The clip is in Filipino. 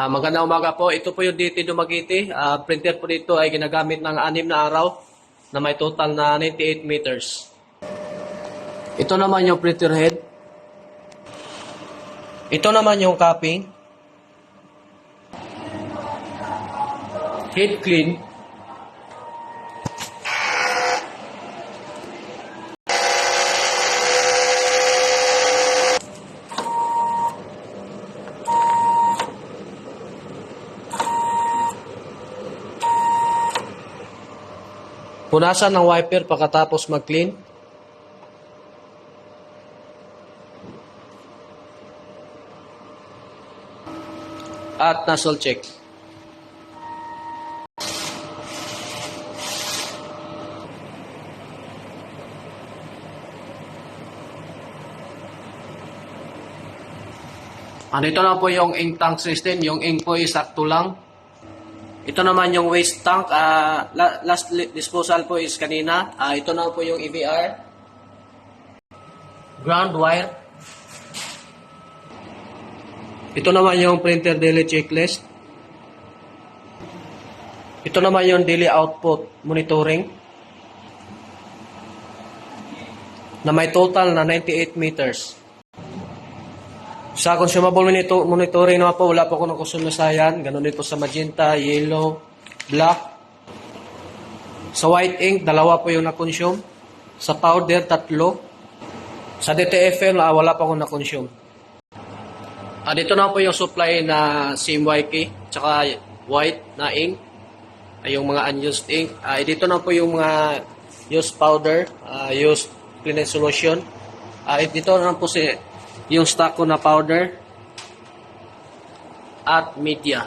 Magandang umaga po. Ito po yung DT Dumaguete. Printer po dito ay ginagamit ng 6 na araw na may total na 98 meters. Ito naman yung printer head. Ito naman yung cupping. Head clean. Punasan ng wiper pagkatapos mag-clean. At nozzle check. Andito na po yung ink tank system. Yung ink po is sakto lang. Ito naman yung waste tank. Last disposal po is kanina. Ito na po yung EVR. Ground wire. Ito naman yung printer daily checklist. Ito naman yung daily output monitoring. Na may total na 98 meters. Sa consumable monitoring naman po, wala po ako nakusunasayan. Ganun din po sa magenta, yellow, black. Sa white ink, 2 po yung na-consume. Sa powder, 3. Sa DTFL, wala pa ako na-consume. Dito na po yung supply na CMYK, tsaka white na ink. Yung mga unused ink. Dito na po yung mga used powder, used cleaning solution. Dito na po yung stock ko na powder at media.